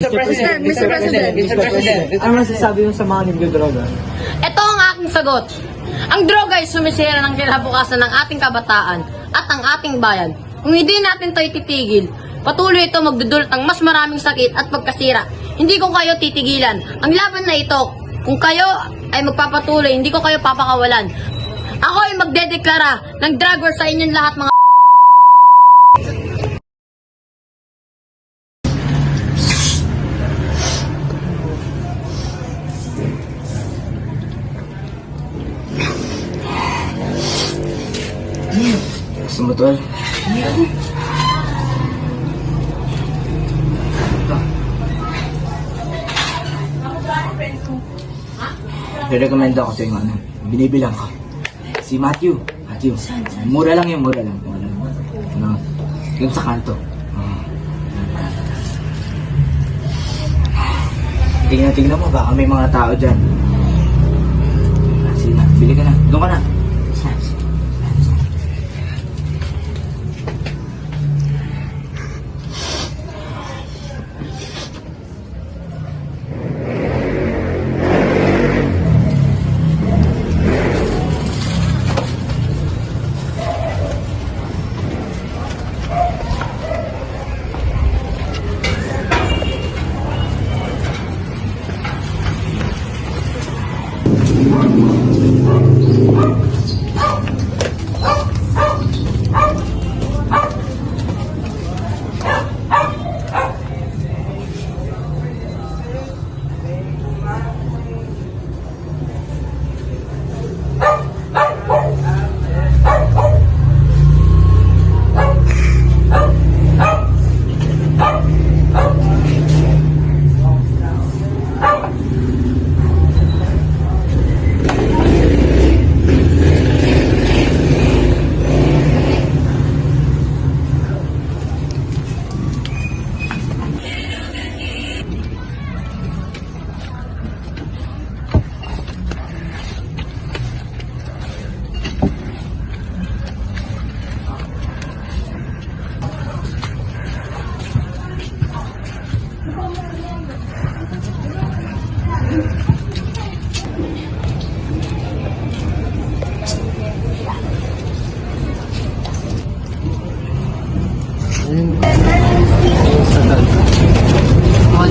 Mr. President. Ano masasabi mo sa mga nagdodroga? Ito ang aking sagot. Ang droga ay sumisira ng kinabukasan ng ating kabataan at ang ating bayan. Kung hindi natin ito ititigil, patuloy ito magdudulot ng mas maraming sakit at pagkasira. Hindi ko kayo titigilan. Ang laban na ito, kung kayo ay magpapatuloy, hindi ko kayo papakawalan. Ako ay magdedeklara ng drug war sa inyong lahat, mga Gusto mo, tol? I-recommend ako sa yung ano, binibilang ko. Si Matthew. Mura lang yun, mura lang. Ano, yung sa kanto. Tingnan mo, baka may mga tao dyan. Sige na, bili ka na. Doon ka na.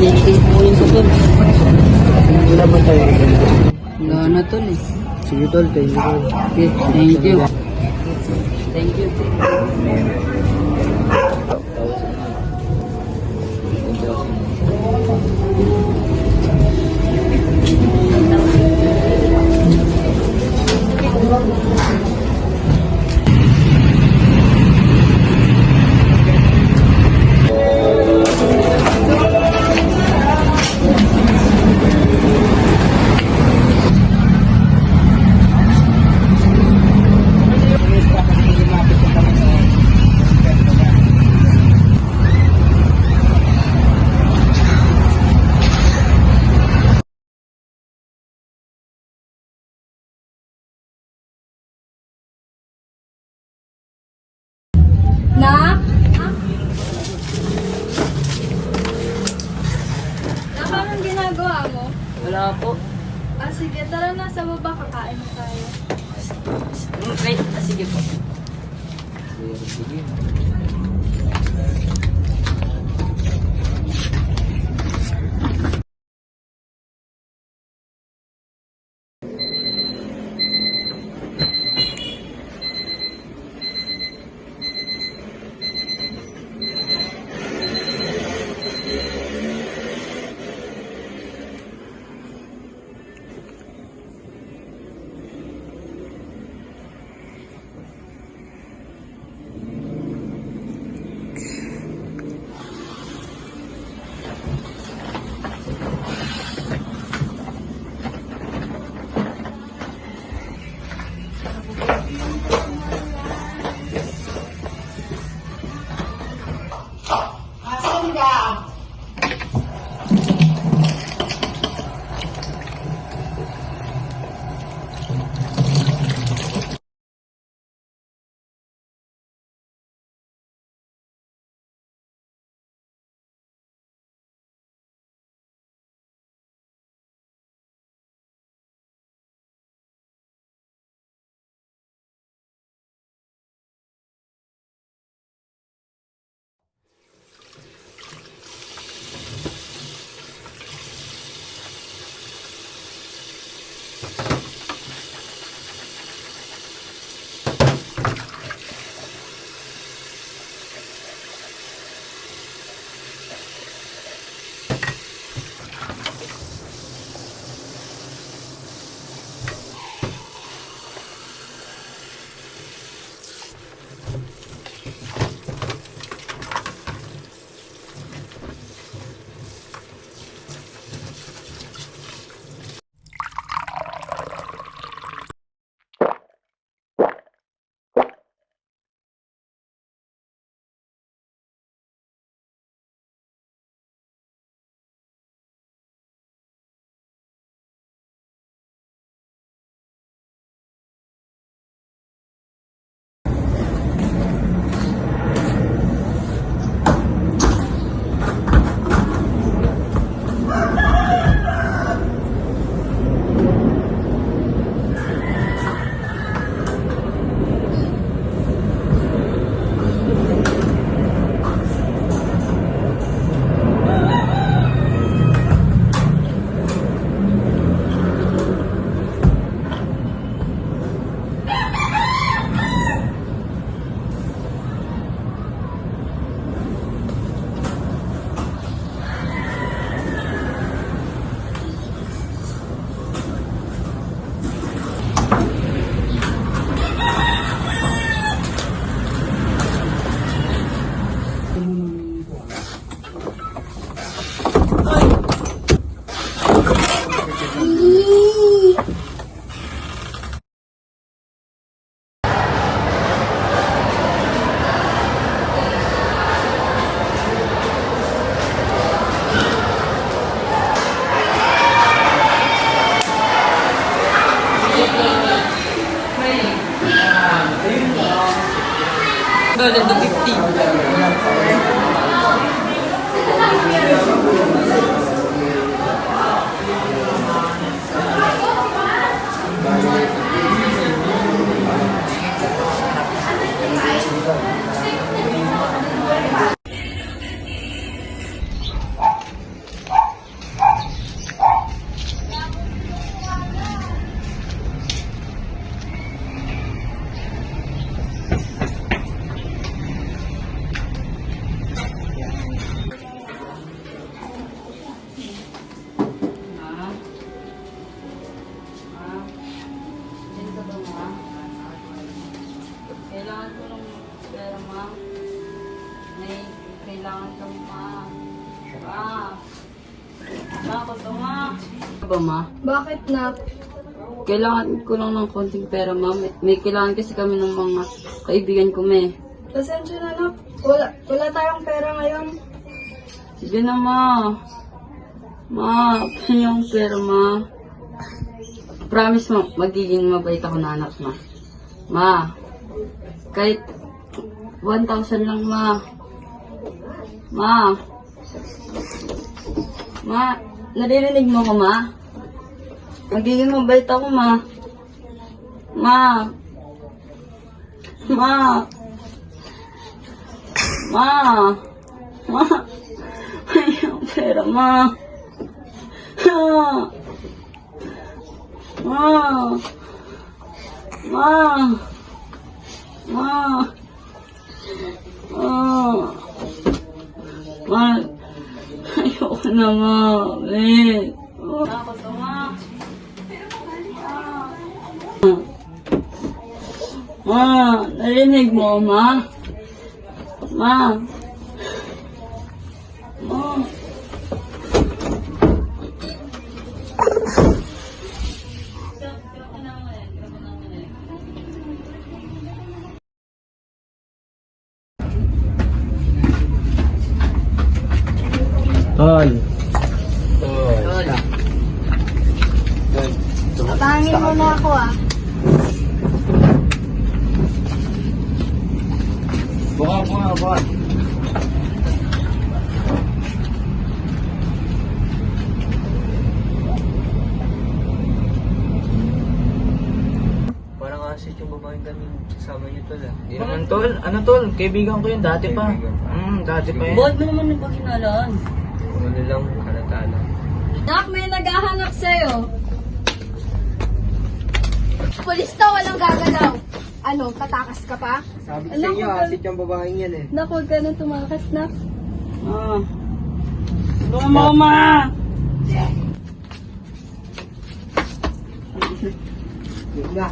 quality po yung tutol. Wala ba tayo? Wala na tol eh. Sige, tol. Thank you. Okay, thank you. Thank you. Nak? Anong ginagawa mo? Wala po. Sige, tara na sa baba, kakain na tayo. Wait, sige po. Solid to 50. Kailangan ko ng pera, ma. May kailangan kami, ma. Ma, ako to, ma. Ano ba, ma? Bakit na? Kailangan ko lang ng konting pera, ma. May kailangan kasi kami ng mga kaibigan ko, me. Pasensya na na. Wala tayong pera ngayon. Sige na, ma. Ma, paano yung pera, ma? Promise, ma, magiging mabait ako na anak, ma. Ma, kahit 1,000 lang, ma. Ma. Ma, naririnig mo ko, ma? Magiging mabait ako, ma. Ma. Ma. Ma. Ma. Ay, ang pera, ma. Ma. Ma. Ma. Ma. Ayoko na, ma. Wait. Ako to, ma. Ma, narinig mo, ma? Ma. Ma. Tol. Patangin mo na ako ah. Buka. Parang asit yung babaeng kami kasama niyo tol ah. Hindi naman, tol. Ano, tol? Kaibigan ko yun. Dati pa. Dati pa yun. Bakit mo naman yung pagkinalaan? Ano lang, halata lang. Nak, may naghahanap sa'yo. Pulis to, walang gagalaw. Ano, tatakas ka pa? Sabi ko sa inyo, asit yung babaeng yan eh. Nak, huwag ka na tumakas na. Tulungan mo ako, ma! Yan na.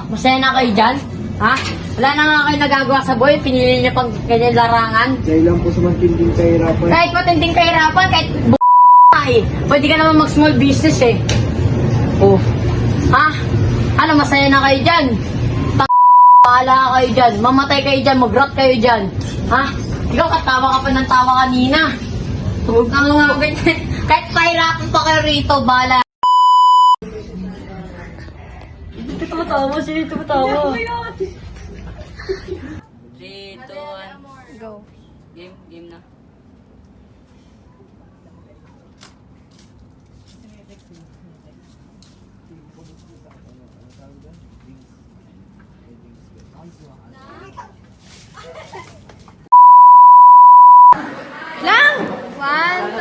Masaya na kayo dyan? Ha? Wala na nga kayo nagagawa sa buhay, pinili niyo pag ganyan larangan. Dahil lang po sa matinding kahirapan. Kahit matinding kahirapan, kahit pwede ka naman mag-small business eh. Oh. Ha? Ano, masaya na kayo dyan? Paala kayo dyan, mamatay kayo dyan, mag-rot kayo dyan. Ha? Ikaw, katawa ka pa ng tawa kanina. Huwag ka nga ganyan. Kahit pahirapan pa kayo rito, bala. Hindi tumatawa, sige tumatawa. 3, 2, 1. Go. Game na. Lang! 1,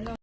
2.